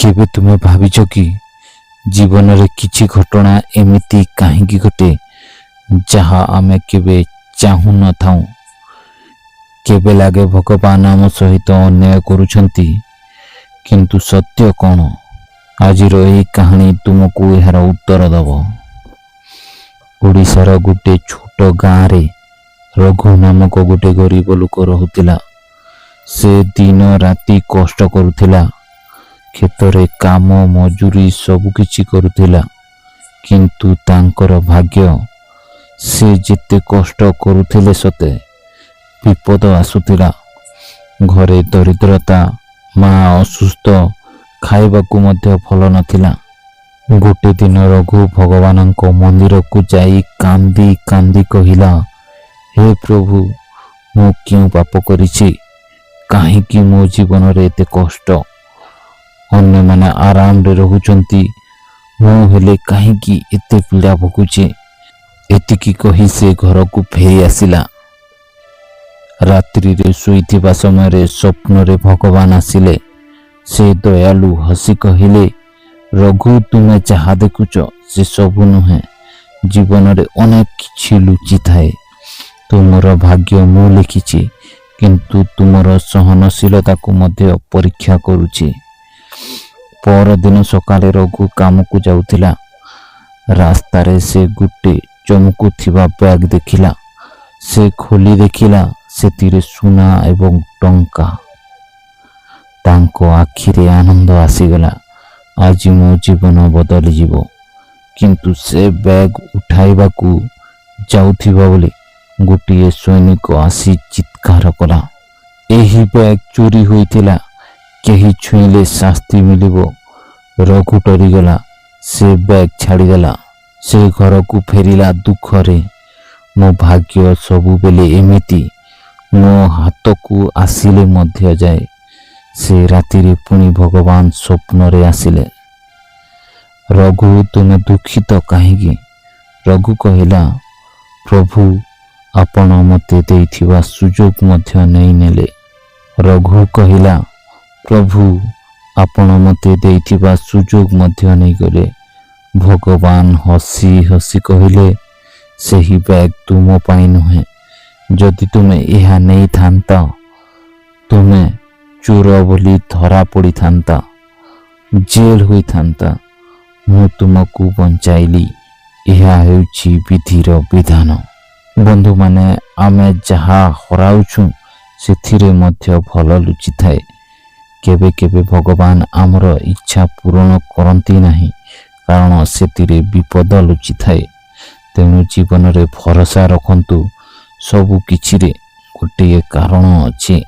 केबे तुमे भाविଛ कि जीवन रे किछि घटना एमिति काहेकि घटे जहा आमे केबे चाहू न थाऊ। केबे लागे भगवान आम सहित अन्याय करुछंती, किंतु सत्य कौन? आजिर एही कहानी तुमको यार उत्तर दब। ओडिशार गोटे छोट गाँ रे रघु नामक गोटे गरीब लोक रहुतिला। से दिन राति कष्ट करुथिला, खेतरे काम मजूरी सबु किछि करुथिला, किंतु तांकर भाग्य से जेते कष्ट करुथिले सते विपद आसुथिला। घरे दरिद्रता, माँ असुस्थ, खाइबाकू मध्य भल नथिला। गोटे दिन रघु भगवानक मंदिर को जाई कांदी कांदी कहिला, हे प्रभु, मु क्यों पाप करिछि? काहेकि मो जीवन रे एते कष्ट? अन्य माने आराम रे रहुचंती, मु हेले काहेकि एते पीड़ा भोगुचे? एतिकी कही से घर को फेरी आसिला। रात्रि रे सोईथिबा समय रे स्वप्न रे भगवान आसिले। से दयालु हसी कहिले, रघु तुमे जहा देखुच से सबु नुहे। जीवन रे अनेक किछि लुचि थाए। तुमर भाग्य मु लिखिछि, किंतु तुमर सहनशीलता को मध्य परीक्षा करुछि। पर दिन सकाले रघु काम को जाउथिला। रास्ता रे से गुटे चमकुथिबा बैग देखिला। से खोली देखिला, सेतिरे सुना एवं टंका। तांको आखिरे आनंद आसीगला। आज मो जीवन बदली जीवो। किंतु से बैग उठाइबाकू जाउथिबा बोले गोटे सैनिक आसी चित्कार कला, एही बैग चोरी होइथिला, केही छुईले शास्ति मिलिबो। रघु डरिगला। से बैग छाड़ीदेला। से घर को फेरिला दुखरे। मो भाग्य सबु बेले एमिति, मो हाथ को आसिले मध्य जाए। से राति रे पुणी भगवान स्वप्न रे आसिले। रघु तुमे दुखित काहेकि? रघु कहिला, प्रभु, आपण मते देइथिबा सुजोग मध्य नहीं नेले। रघु कहिला, प्रभु, आपण मते देइथिबा सुजोग मध्य नहीं गले। भगवान हसी हसी कहिले, सेही बैग तुम पाई नुहे। जदि तुमे एहा नहीं थांता, तुमे चोर बोली धरा पड़ी थांता, जेल हुई थांता। मु तुमको बंचाइली। एहा हेउछि विधिर विधान। बंधु माने, आमे जहा हराउछु सेथिरे मध्य भल लुचि थाए। केबे केबे भगवान आमर इच्छा पूर्ण करती नहीं, कारण सेतिरे विपद लुचि थाए। तेणु जीवन रे भरोसा रखंतु, सबु किछिरे गोटे कारण अछि।